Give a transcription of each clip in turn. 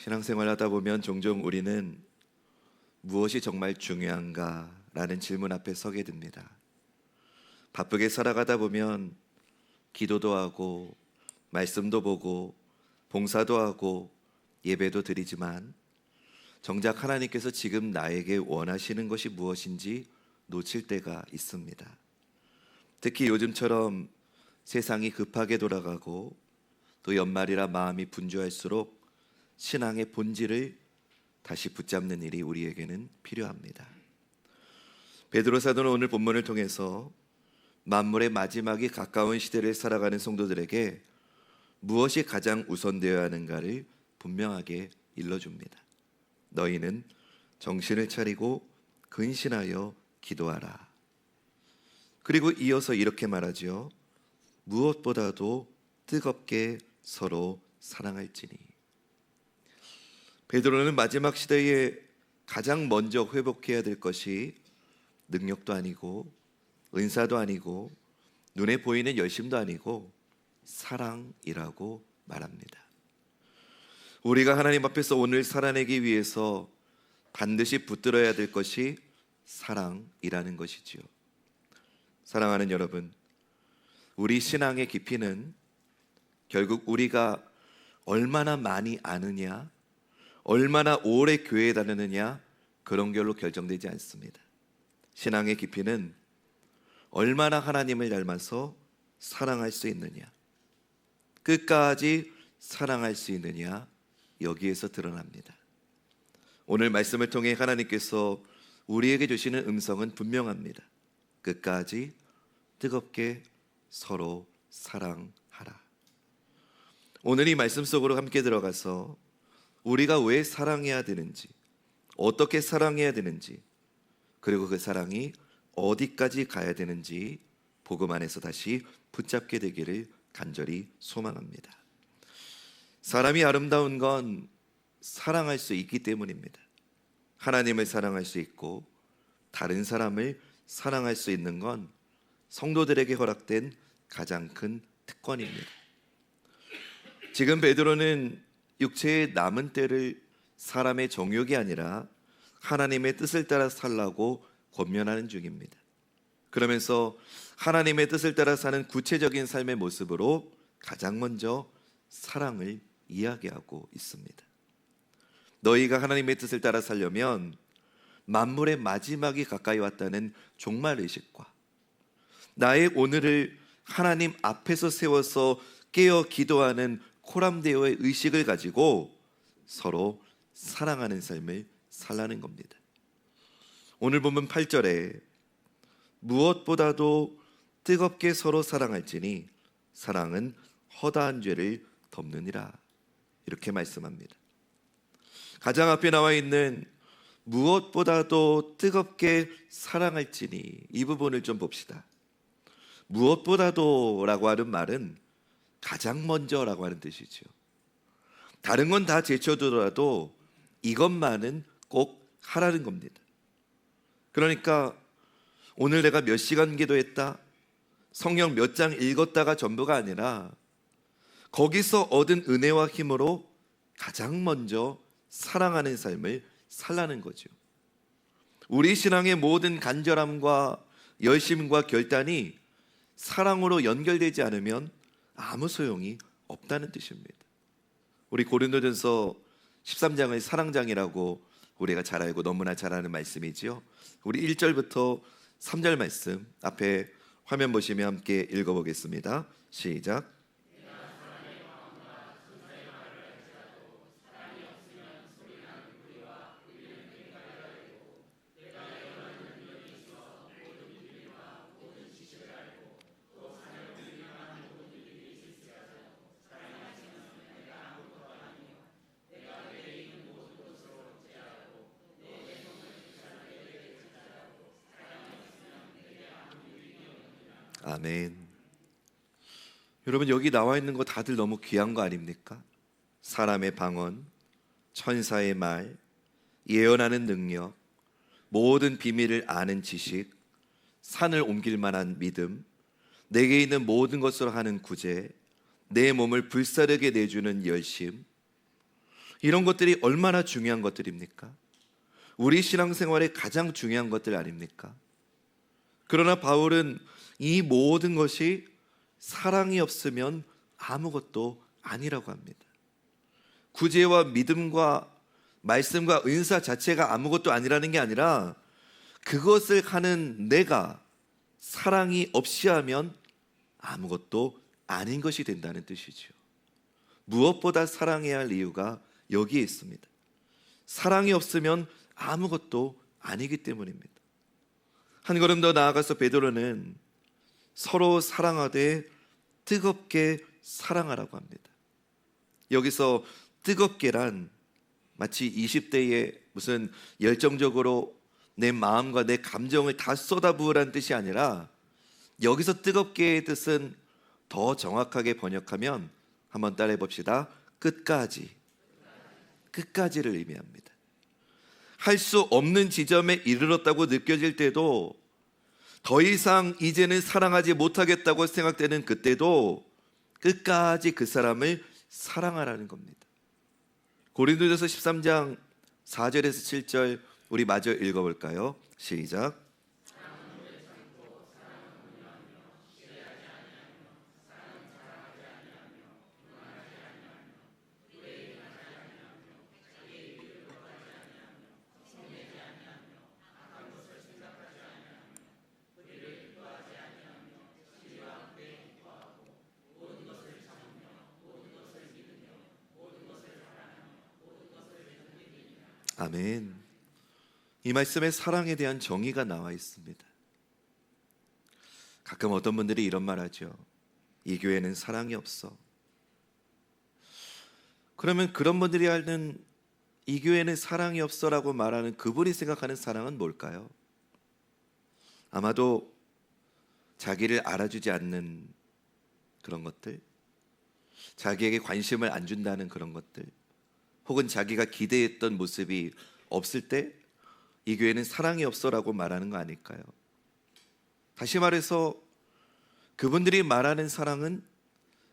신앙생활 하다 보면 종종 우리는 무엇이 정말 중요한가 라는 질문 앞에 서게 됩니다. 바쁘게 살아가다 보면 기도도 하고 말씀도 보고 봉사도 하고 예배도 드리지만 정작 하나님께서 지금 나에게 원하시는 것이 무엇인지 놓칠 때가 있습니다. 특히 요즘처럼 세상이 급하게 돌아가고 또 연말이라 마음이 분주할수록 신앙의 본질을 다시 붙잡는 일이 우리에게는 필요합니다. 베드로 사도는 오늘 본문을 통해서 만물의 마지막이 가까운 시대를 살아가는 성도들에게 무엇이 가장 우선되어야 하는가를 분명하게 일러줍니다. 너희는 정신을 차리고 근신하여 기도하라. 그리고 이어서 이렇게 말하죠. 무엇보다도 뜨겁게 서로 사랑할지니. 베드로는 마지막 시대에 가장 먼저 회복해야 될 것이 능력도 아니고 은사도 아니고 눈에 보이는 열심도 아니고 사랑이라고 말합니다. 우리가 하나님 앞에서 오늘 살아내기 위해서 반드시 붙들어야 될 것이 사랑이라는 것이지요. 사랑하는 여러분, 우리 신앙의 깊이는 결국 우리가 얼마나 많이 아느냐, 얼마나 오래 교회에 다니느냐 그런 걸로 결정되지 않습니다. 신앙의 깊이는 얼마나 하나님을 닮아서 사랑할 수 있느냐, 끝까지 사랑할 수 있느냐, 여기에서 드러납니다. 오늘 말씀을 통해 하나님께서 우리에게 주시는 음성은 분명합니다. 끝까지 뜨겁게 서로 사랑하라. 오늘 이 말씀 속으로 함께 들어가서 우리가 왜 사랑해야 되는지, 어떻게 사랑해야 되는지, 그리고 그 사랑이 어디까지 가야 되는지 복음 안에서 다시 붙잡게 되기를 간절히 소망합니다. 사람이 아름다운 건 사랑할 수 있기 때문입니다. 하나님을 사랑할 수 있고 다른 사람을 사랑할 수 있는 건 성도들에게 허락된 가장 큰 특권입니다. 지금 베드로는 육체의 남은 때를 사람의 정욕이 아니라 하나님의 뜻을 따라 살라고 권면하는 중입니다. 그러면서 하나님의 뜻을 따라 사는 구체적인 삶의 모습으로 가장 먼저 사랑을 이야기하고 있습니다. 너희가 하나님의 뜻을 따라 살려면 만물의 마지막이 가까이 왔다는 종말의식과 나의 오늘을 하나님 앞에서 세워서 깨어 기도하는 코람데오의 의식을 가지고 서로 사랑하는 삶을 살라는 겁니다. 오늘 본문 8절에 무엇보다도 뜨겁게 서로 사랑할지니 사랑은 허다한 죄를 덮느니라, 이렇게 말씀합니다. 가장 앞에 나와 있는 무엇보다도 뜨겁게 사랑할지니, 이 부분을 좀 봅시다. 무엇보다도 라고 하는 말은 가장 먼저라고 하는 뜻이죠. 다른 건 다 제쳐두더라도 이것만은 꼭 하라는 겁니다. 그러니까 오늘 내가 몇 시간 기도했다, 성경 몇 장 읽었다가 전부가 아니라 거기서 얻은 은혜와 힘으로 가장 먼저 사랑하는 삶을 살라는 거죠. 우리 신앙의 모든 간절함과 열심과 결단이 사랑으로 연결되지 않으면 아무 소용이 없다는 뜻입니다. 우리 고린도전서 13장을 사랑장이라고 우리가 잘 알고 너무나 잘 아는 말씀이지요. 우리 1절부터 3절 말씀 앞에 화면 보시면 함께 읽어보겠습니다. 시작. 아멘. 여러분, 여기 나와 있는 거 다들 너무 귀한 거 아닙니까? 사람의 방언, 천사의 말, 예언하는 능력, 모든 비밀을 아는 지식, 산을 옮길 만한 믿음, 내게 있는 모든 것으로 하는 구제, 내 몸을 불사르게 내주는 열심, 이런 것들이 얼마나 중요한 것들입니까? 우리 신앙생활의 가장 중요한 것들 아닙니까? 그러나 바울은 이 모든 것이 사랑이 없으면 아무것도 아니라고 합니다. 구제와 믿음과 말씀과 은사 자체가 아무것도 아니라는 게 아니라 그것을 하는 내가 사랑이 없이 하면 아무것도 아닌 것이 된다는 뜻이죠. 무엇보다 사랑해야 할 이유가 여기에 있습니다. 사랑이 없으면 아무것도 아니기 때문입니다. 한 걸음 더 나아가서 베드로는 서로 사랑하되 뜨겁게 사랑하라고 합니다. 여기서 뜨겁게란 마치 20대에 무슨 열정적으로 내 마음과 내 감정을 다 쏟아부으라는 뜻이 아니라 여기서 뜨겁게의 뜻은 더 정확하게 번역하면 한번 따라해 봅시다. 끝까지를 의미합니다. 할 수 없는 지점에 이르렀다고 느껴질 때도, 더 이상 이제는 사랑하지 못하겠다고 생각되는 그때도 끝까지 그 사람을 사랑하라는 겁니다. 고린도전서 13장 4절에서 7절 우리 마저 읽어볼까요? 시작. 아멘. 이 말씀에 사랑에 대한 정의가 나와 있습니다. 가끔 어떤 분들이 이런 말 하죠. 이 교회는 사랑이 없어. 그러면 그런 분들이 하는 이 교회는 사랑이 없어라고 말하는 그분이 생각하는 사랑은 뭘까요? 아마도 자기를 알아주지 않는 그런 것들, 자기에게 관심을 안 준다는 그런 것들, 혹은 자기가 기대했던 모습이 없을 때 이 교회는 사랑이 없어라고 말하는 거 아닐까요? 다시 말해서 그분들이 말하는 사랑은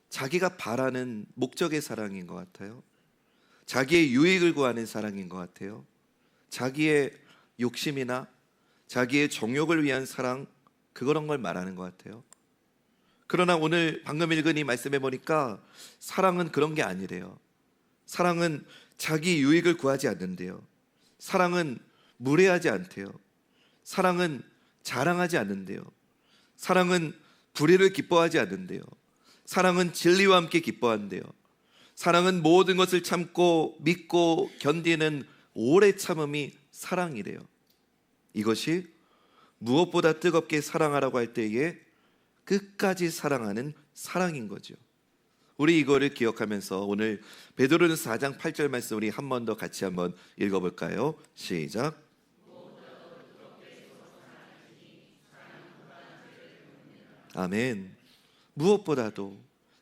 자기가 바라는 목적의 사랑인 것 같아요. 자기의 유익을 구하는 사랑인 것 같아요. 자기의 욕심이나 자기의 정욕을 위한 사랑, 그런 걸 말하는 것 같아요. 그러나 오늘 방금 읽은 이 말씀에 보니까 사랑은 그런 게 아니래요. 사랑은 자기 유익을 구하지 않는데요. 사랑은 무례하지 않대요. 사랑은 자랑하지 않는데요. 사랑은 불의를 기뻐하지 않는데요. 사랑은 진리와 함께 기뻐한대요. 사랑은 모든 것을 참고 믿고 견디는 오래 참음이 사랑이래요. 이것이 무엇보다 뜨겁게 사랑하라고 할 때에 끝까지 사랑하는 사랑인 거죠. 우리 이거를 기억하면서 오늘 베드로전서 4장 8절 말씀 우리 한 번 더 같이 한번 읽어볼까요? 시작. 아멘. 무엇보다도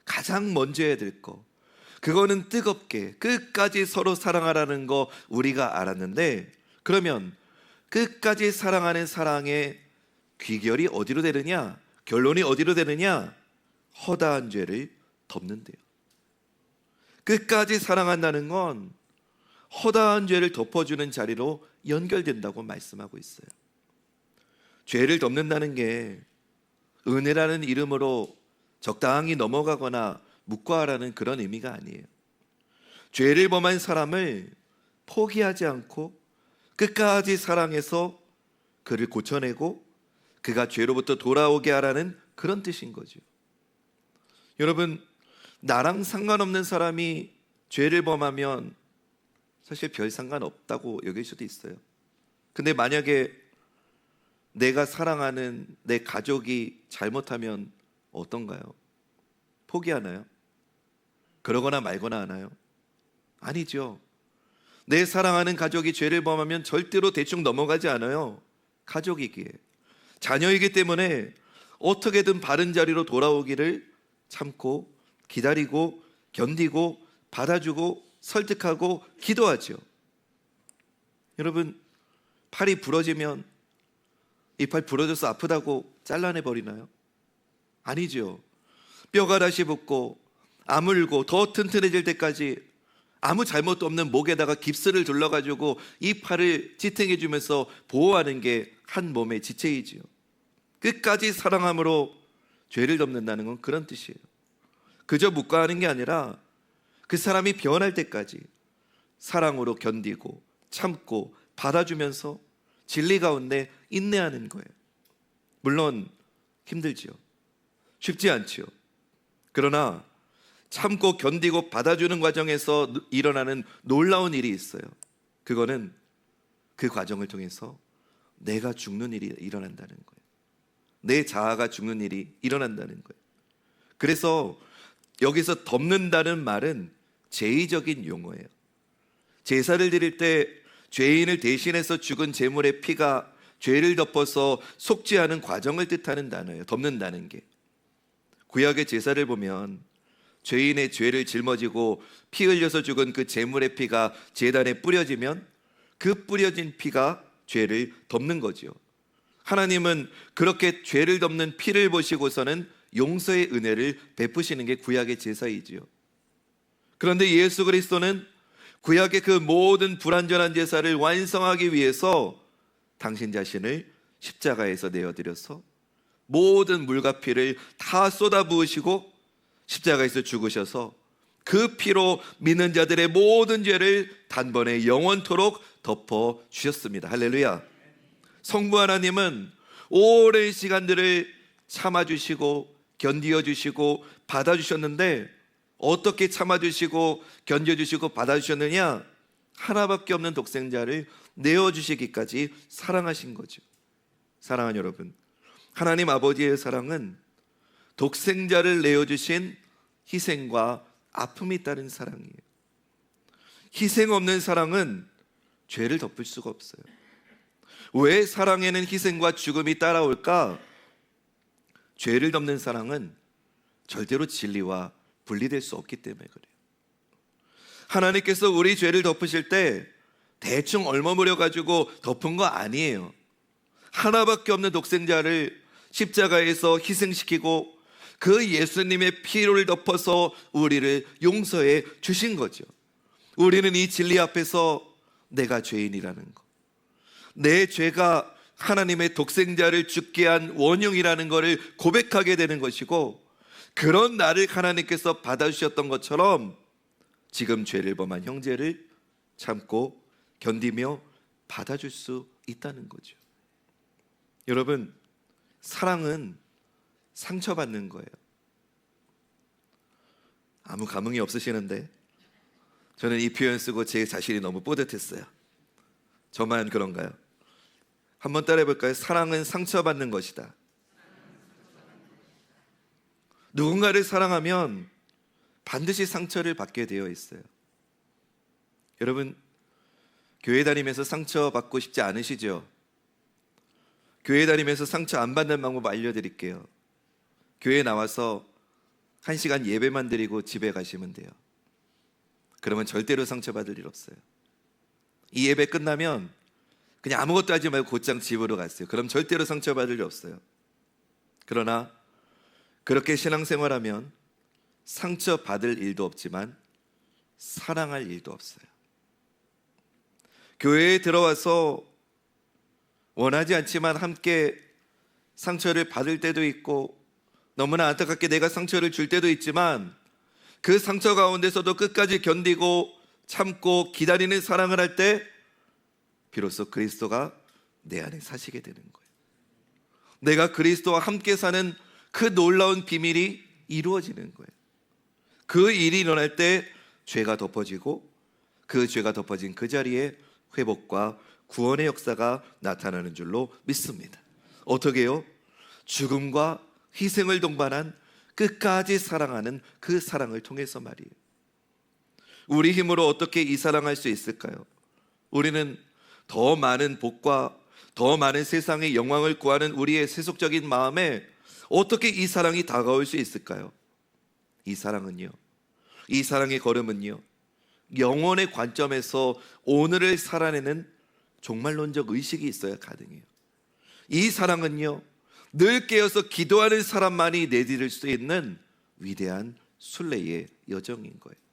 가장 먼저 해야 될 거, 그거는 뜨겁게 끝까지 서로 사랑하라는 거 우리가 알았는데, 그러면 끝까지 사랑하는 사랑의 귀결이 어디로 되느냐? 결론이 어디로 되느냐? 허다한 죄를 덮는데요. 끝까지 사랑한다는 건 허다한 죄를 덮어주는 자리로 연결된다고 말씀하고 있어요. 죄를 덮는다는 게 은혜라는 이름으로 적당히 넘어가거나 묵과하라는 그런 의미가 아니에요. 죄를 범한 사람을 포기하지 않고 끝까지 사랑해서 그를 고쳐내고 그가 죄로부터 돌아오게 하라는 그런 뜻인 거죠. 여러분, 나랑 상관없는 사람이 죄를 범하면 사실 별 상관없다고 여길 수도 있어요. 근데 만약에 내가 사랑하는 내 가족이 잘못하면 어떤가요? 포기하나요? 그러거나 말거나 하나요? 아니죠. 내 사랑하는 가족이 죄를 범하면 절대로 대충 넘어가지 않아요. 가족이기에, 자녀이기 때문에 어떻게든 바른 자리로 돌아오기를 참고 기다리고 견디고 받아주고 설득하고 기도하죠. 여러분, 팔이 부러지면 이 팔 부러져서 아프다고 잘라내버리나요? 아니죠. 뼈가 다시 붙고 아물고 더 튼튼해질 때까지 아무 잘못도 없는 목에다가 깁스를 둘러가지고 이 팔을 지탱해 주면서 보호하는 게 한 몸의 지체이지요. 끝까지 사랑함으로 죄를 덮는다는 건 그런 뜻이에요. 그저 묵과하는 게 아니라 그 사람이 변할 때까지 사랑으로 견디고 참고 받아주면서 진리 가운데 인내하는 거예요. 물론 힘들지요. 쉽지 않지요. 그러나 참고 견디고 받아주는 과정에서 일어나는 놀라운 일이 있어요. 그거는 그 과정을 통해서 내가 죽는 일이 일어난다는 거예요. 내 자아가 죽는 일이 일어난다는 거예요. 그래서 여기서 덮는다는 말은 제의적인 용어예요. 제사를 드릴 때 죄인을 대신해서 죽은 제물의 피가 죄를 덮어서 속죄하는 과정을 뜻하는 단어예요. 덮는다는 게. 구약의 제사를 보면 죄인의 죄를 짊어지고 피 흘려서 죽은 그 제물의 피가 제단에 뿌려지면 그 뿌려진 피가 죄를 덮는 거지요. 하나님은 그렇게 죄를 덮는 피를 보시고서는 용서의 은혜를 베푸시는 게 구약의 제사이지요. 그런데 예수 그리스도는 구약의 그 모든 불완전한 제사를 완성하기 위해서 당신 자신을 십자가에서 내어드려서 모든 물과 피를 다 쏟아부으시고 십자가에서 죽으셔서 그 피로 믿는 자들의 모든 죄를 단번에 영원토록 덮어주셨습니다. 할렐루야. 성부 하나님은 오랜 시간들을 참아주시고 견디어주시고 받아주셨는데 어떻게 참아주시고 견뎌주시고 받아주셨느냐? 하나밖에 없는 독생자를 내어주시기까지 사랑하신 거죠. 사랑하는 여러분, 하나님 아버지의 사랑은 독생자를 내어주신 희생과 아픔이 따른 사랑이에요. 희생 없는 사랑은 죄를 덮을 수가 없어요. 왜 사랑에는 희생과 죽음이 따라올까? 죄를 덮는 사랑은 절대로 진리와 분리될 수 없기 때문에 그래요. 하나님께서 우리 죄를 덮으실 때 대충 얼머무려 가지고 덮은 거 아니에요. 하나밖에 없는 독생자를 십자가에서 희생시키고 그 예수님의 피를 덮어서 우리를 용서해 주신 거죠. 우리는 이 진리 앞에서 내가 죄인이라는 거, 내 죄가 하나님의 독생자를 죽게 한 원흉이라는 것을 고백하게 되는 것이고, 그런 나를 하나님께서 받아주셨던 것처럼 지금 죄를 범한 형제를 참고 견디며 받아줄 수 있다는 거죠. 여러분, 사랑은 상처받는 거예요. 아무 감흥이 없으시는데 저는 이 표현 쓰고 제 자신이 너무 뿌듯했어요. 저만 그런가요? 한번 따라해 볼까요? 사랑은 상처받는 것이다. 누군가를 사랑하면 반드시 상처를 받게 되어 있어요. 여러분, 교회 다니면서 상처받고 싶지 않으시죠? 교회 다니면서 상처 안 받는 방법 알려드릴게요. 교회 나와서 1시간 예배만 드리고 집에 가시면 돼요. 그러면 절대로 상처받을 일 없어요. 이 예배 끝나면 그냥 아무것도 하지 말고 곧장 집으로 갔어요. 그럼 절대로 상처받을 일 없어요. 그러나 그렇게 신앙생활하면 상처받을 일도 없지만 사랑할 일도 없어요. 교회에 들어와서 원하지 않지만 함께 상처를 받을 때도 있고 너무나 안타깝게 내가 상처를 줄 때도 있지만 그 상처 가운데서도 끝까지 견디고 참고 기다리는 사랑을 할 때 비로소 그리스도가 내 안에 사시게 되는 거예요. 내가 그리스도와 함께 사는 그 놀라운 비밀이 이루어지는 거예요. 그 일이 일어날 때 죄가 덮어지고 그 죄가 덮어진 그 자리에 회복과 구원의 역사가 나타나는 줄로 믿습니다. 어떻게요? 죽음과 희생을 동반한 끝까지 사랑하는 그 사랑을 통해서 말이에요. 우리 힘으로 어떻게 이 사랑할 수 있을까요? 우리는 더 많은 복과 더 많은 세상의 영광을 구하는 우리의 세속적인 마음에 어떻게 이 사랑이 다가올 수 있을까요? 이 사랑은요, 이 사랑의 걸음은요, 영혼의 관점에서 오늘을 살아내는 종말론적 의식이 있어야 가능해요. 이 사랑은요, 늘 깨어서 기도하는 사람만이 내디딜 수 있는 위대한 순례의 여정인 거예요.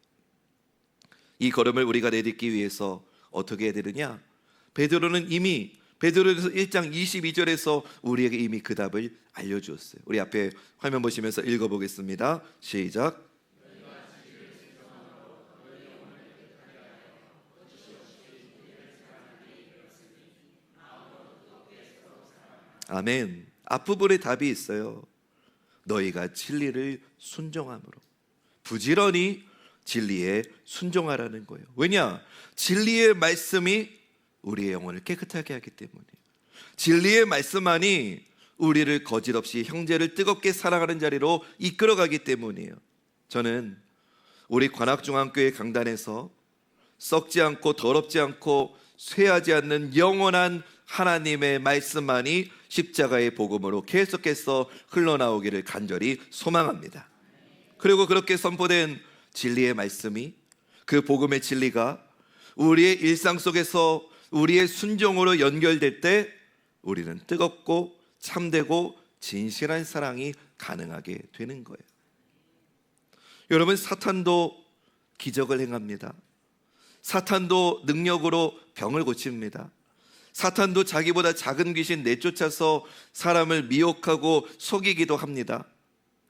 이 걸음을 우리가 내딛기 위해서 어떻게 해야 되느냐? 베드로는 이미 베드로에서 1장 22절에서 우리에게 이미 그 답을 알려주었어요. 우리 앞에 화면 보시면서 읽어보겠습니다. 시작. 아멘. 앞부분에 답이 있어요. 너희가 진리를 순종함으로, 부지런히 진리에 순종하라는 거예요. 왜냐? 진리의 말씀이 우리의 영혼을 깨끗하게 하기 때문이에요. 진리의 말씀만이 우리를 거짓없이 형제를 뜨겁게 사랑하는 자리로 이끌어가기 때문이에요. 저는 우리 관악중앙교회 강단에서 썩지 않고 더럽지 않고 쇠하지 않는 영원한 하나님의 말씀만이 십자가의 복음으로 계속해서 흘러나오기를 간절히 소망합니다. 그리고 그렇게 선포된 진리의 말씀이, 그 복음의 진리가 우리의 일상 속에서 우리의 순종으로 연결될 때 우리는 뜨겁고 참되고 진실한 사랑이 가능하게 되는 거예요. 여러분, 사탄도 기적을 행합니다. 사탄도 능력으로 병을 고칩니다. 사탄도 자기보다 작은 귀신 내쫓아서 사람을 미혹하고 속이기도 합니다.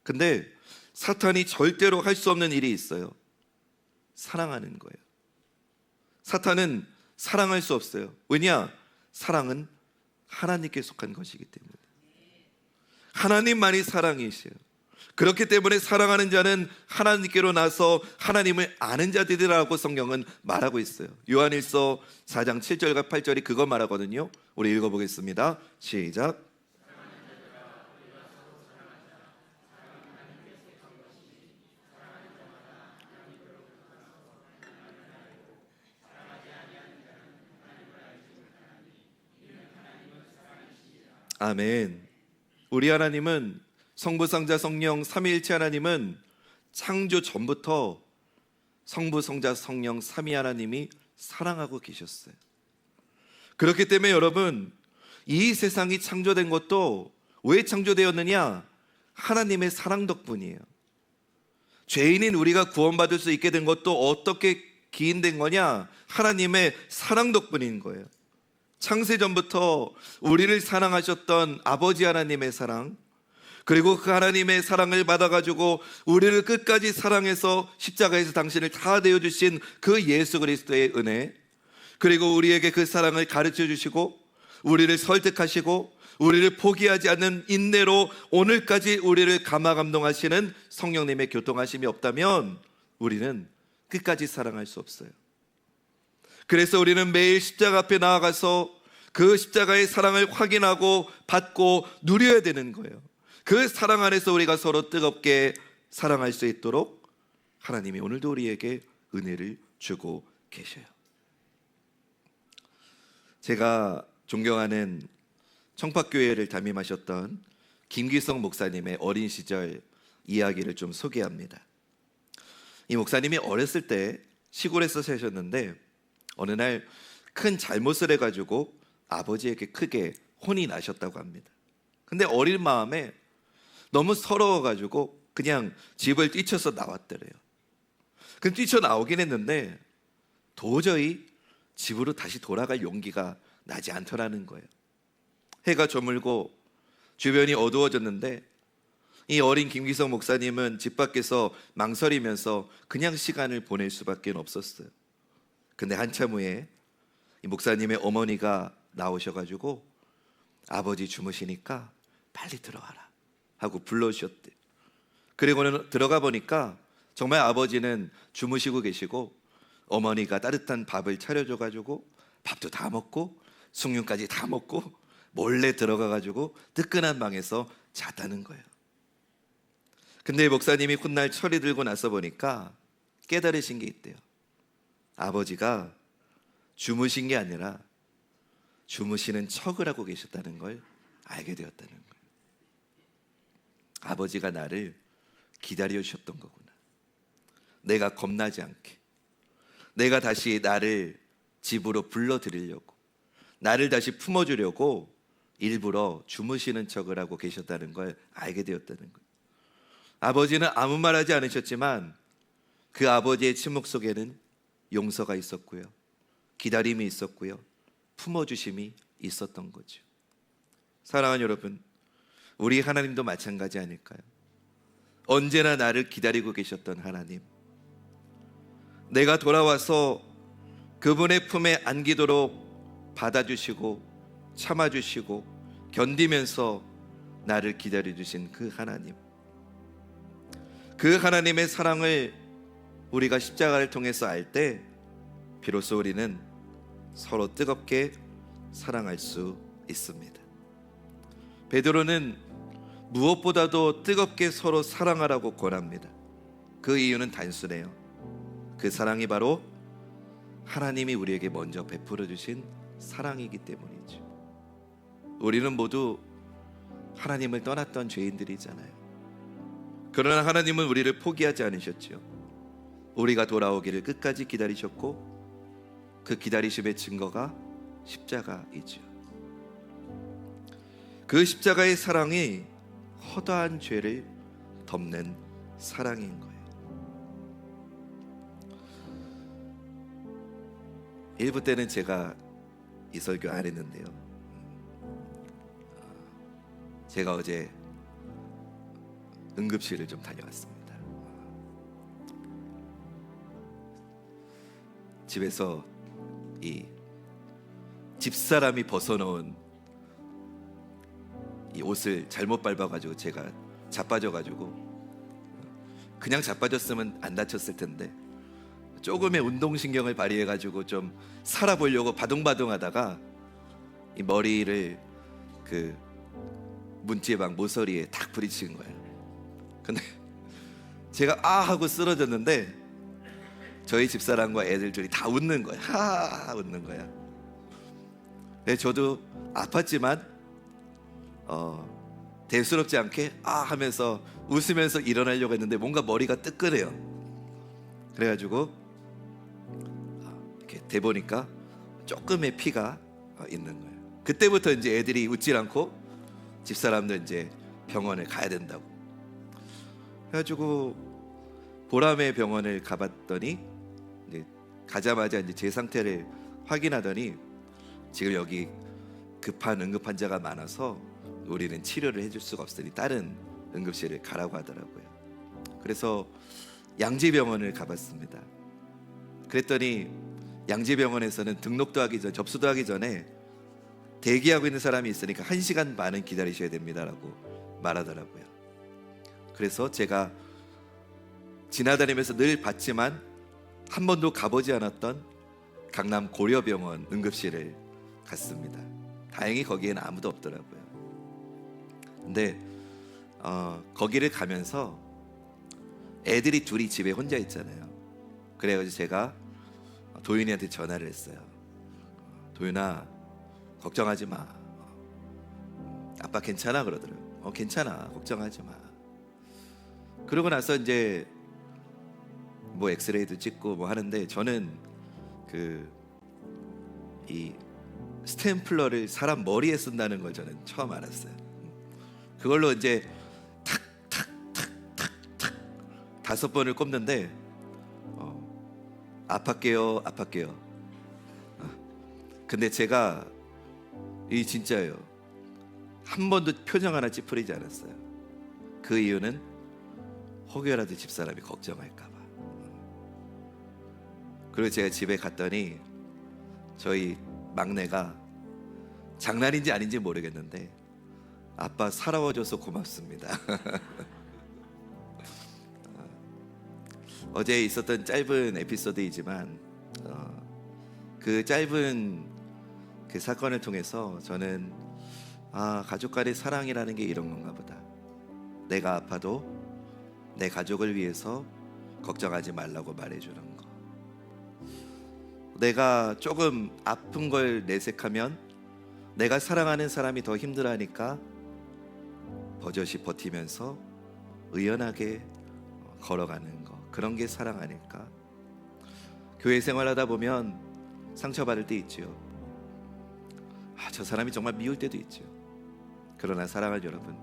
근데 사탄이 절대로 할 수 없는 일이 있어요. 사랑하는 거예요. 사탄은 사랑할 수 없어요. 왜냐? 사랑은 하나님께 속한 것이기 때문에. 하나님만이 사랑이시에요. 그렇기 때문에 사랑하는 자는 하나님께로 나서 하나님을 아는 자들이라고 성경은 말하고 있어요. 요한일서 4장 7절과 8절이 그거 말하거든요. 우리 읽어보겠습니다. 시작. 아멘. 우리 하나님은, 성부, 성자, 성령 삼위일체 하나님은 창조 전부터 성부, 성자, 성령 삼위 하나님이 사랑하고 계셨어요. 그렇기 때문에 여러분, 이 세상이 창조된 것도 왜 창조되었느냐? 하나님의 사랑 덕분이에요. 죄인인 우리가 구원받을 수 있게 된 것도 어떻게 기인된 거냐? 하나님의 사랑 덕분인 거예요. 창세전부터 우리를 사랑하셨던 아버지 하나님의 사랑, 그리고 그 하나님의 사랑을 받아가지고 우리를 끝까지 사랑해서 십자가에서 당신을 다 되어주신 그 예수 그리스도의 은혜, 그리고 우리에게 그 사랑을 가르쳐 주시고 우리를 설득하시고 우리를 포기하지 않는 인내로 오늘까지 우리를 감화감동하시는 성령님의 교통하심이 없다면 우리는 끝까지 사랑할 수 없어요. 그래서 우리는 매일 십자가 앞에 나아가서 그 십자가의 사랑을 확인하고 받고 누려야 되는 거예요. 그 사랑 안에서 우리가 서로 뜨겁게 사랑할 수 있도록 하나님이 오늘도 우리에게 은혜를 주고 계셔요. 제가 존경하는 청파교회를 담임하셨던 김기성 목사님의 어린 시절 이야기를 좀 소개합니다. 이 목사님이 어렸을 때 시골에서 사셨는데 어느 날 큰 잘못을 해가지고 아버지에게 크게 혼이 나셨다고 합니다. 근데 어린 마음에 너무 서러워가지고 그냥 집을 뛰쳐서 나왔더래요. 그 뛰쳐나오긴 했는데 도저히 집으로 다시 돌아갈 용기가 나지 않더라는 거예요. 해가 저물고 주변이 어두워졌는데 이 어린 김기성 목사님은 집 밖에서 망설이면서 그냥 시간을 보낼 수밖에 없었어요. 근데 한참 후에 이 목사님의 어머니가 나오셔가지고 아버지 주무시니까 빨리 들어가라 하고 불러주셨대요. 그리고는 들어가 보니까 정말 아버지는 주무시고 계시고 어머니가 따뜻한 밥을 차려줘가지고 밥도 다 먹고 숭늉까지 다 먹고 몰래 들어가가지고 뜨끈한 방에서 잤다는 거예요. 근데 목사님이 훗날 철이 들고 나서 보니까 깨달으신 게 있대요. 아버지가 주무신 게 아니라 주무시는 척을 하고 계셨다는 걸 알게 되었다는 거예요. 아버지가 나를 기다려 주셨던 거구나. 내가 겁나지 않게, 내가 다시 나를 집으로 불러드리려고, 나를 다시 품어주려고 일부러 주무시는 척을 하고 계셨다는 걸 알게 되었다는 거예요. 아버지는 아무 말 하지 않으셨지만 그 아버지의 침묵 속에는 용서가 있었고요, 기다림이 있었고요, 품어주심이 있었던 거죠. 사랑하는 여러분, 우리 하나님도 마찬가지 아닐까요? 언제나 나를 기다리고 계셨던 하나님, 내가 돌아와서 그분의 품에 안기도록 받아주시고 참아주시고 견디면서 나를 기다려주신 그 하나님, 그 하나님의 사랑을 우리가 십자가를 통해서 알 때 비로소 우리는 서로 뜨겁게 사랑할 수 있습니다. 베드로는 무엇보다도 뜨겁게 서로 사랑하라고 권합니다. 그 이유는 단순해요. 그 사랑이 바로 하나님이 우리에게 먼저 베풀어 주신 사랑이기 때문이죠. 우리는 모두 하나님을 떠났던 죄인들이잖아요. 그러나 하나님은 우리를 포기하지 않으셨죠. 우리가 돌아오기를 끝까지 기다리셨고, 그 기다리심의 증거가 십자가이죠. 그 십자가의 사랑이 허다한 죄를 덮는 사랑인 거예요. 1부 때는 제가 이 설교 안 했는데요, 제가 어제 응급실을 좀 다녀왔습니다. 집에서 이 집사람이 벗어놓은 이 옷을 잘못 밟아가지고 제가 자빠져가지고, 그냥 자빠졌으면 안 다쳤을 텐데 조금의 운동신경을 발휘해가지고 좀 살아보려고 바둥바둥하다가 이 머리를 그 문지방 모서리에 탁 부딪힌 거예요. 근데 제가 아 하고 쓰러졌는데 저희 집사람과 애들 둘이 다 웃는 거야. 하 웃는 거야. 네, 저도 아팠지만 대수롭지 않게 아 하면서 웃으면서 일어나려고 했는데 뭔가 머리가 뜨끈해요. 그래가지고 이렇게 대보니까 조금의 피가 있는 거예요. 그때부터 이제 애들이 웃질 않고 집사람도 이제 병원에 가야 된다고 해가지고 보람의 병원을 가봤더니 이제 가자마자 이제 제 상태를 확인하더니 지금 여기 급한 응급 환자가 많아서 우리는 치료를 해줄 수가 없으니 다른 응급실을 가라고 하더라고요. 그래서 양지병원을 가봤습니다. 그랬더니 양지병원에서는 등록도 하기 전, 접수도 하기 전에 대기하고 있는 사람이 있으니까 1시간 반은 기다리셔야 됩니다라고 말하더라고요. 그래서 제가 지나다니면서 늘 봤지만 한 번도 가보지 않았던 강남 고려병원 응급실을 갔습니다. 다행히 거기에는 아무도 없더라고요. 근데 거기를 가면서 애들이 둘이 집에 혼자 있잖아요. 그래가지고 제가 도윤이한테 전화를 했어요. 도윤아, 걱정하지 마. 아빠 괜찮아 그러더라고요. 괜찮아, 걱정하지 마. 그러고 나서 이제 뭐 엑스레이도 찍고 뭐 하는데 저는 이 스탬플러를 사람 머리에 쓴다는 걸 저는 처음 알았어요. 그걸로 이제 탁탁탁탁탁 5번을 꼽는데 아팠게요. 근데 제가 이 진짜예요. 한 번도 표정 하나 찌푸리지 않았어요. 그 이유는 혹여라도 집사람이 걱정할까 봐. 그리고 제가 집에 갔더니 저희 막내가 장난인지 아닌지 모르겠는데 아빠 살아와줘서 고맙습니다. 어제 있었던 짧은 에피소드이지만 그 짧은 그 사건을 통해서 저는 가족 간의 사랑이라는 게 이런 건가 보다. 내가 아파도 내 가족을 위해서 걱정하지 말라고 말해주는 거. 내가 조금 아픈 걸 내색하면 내가 사랑하는 사람이 더 힘들어하니까 버젓이 버티면서 의연하게 걸어가는 거, 그런 게 사랑 아닐까? 교회 생활하다 보면 상처받을 때 있지요. 저 사람이 정말 미울 때도 있지요. 그러나 사랑하는 여러분,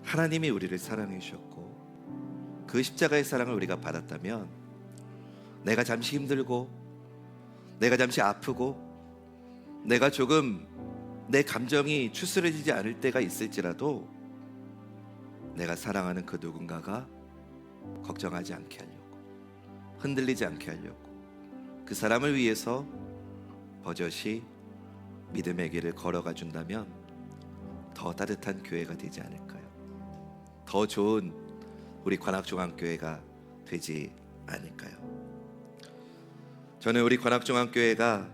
하나님이 우리를 사랑해 주셨고 그 십자가의 사랑을 우리가 받았다면 내가 잠시 힘들고, 내가 잠시 아프고, 내가 조금 내 감정이 추스러지지 않을 때가 있을지라도 내가 사랑하는 그 누군가가 걱정하지 않게 하려고, 흔들리지 않게 하려고, 그 사람을 위해서 버젓이 믿음의 길을 걸어가 준다면 더 따뜻한 교회가 되지 않을까요? 더 좋은 우리 관악중앙교회가 되지 않을까요? 저는 우리 관악중앙교회가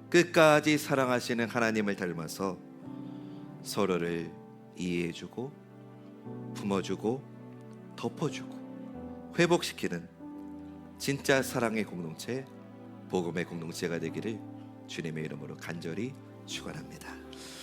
끝까지 사랑하시는 하나님을 닮아서 서로를 이해해주고 품어주고 덮어주고 회복시키는 진짜 사랑의 공동체, 복음의 공동체가 되기를 주님의 이름으로 간절히 축원합니다.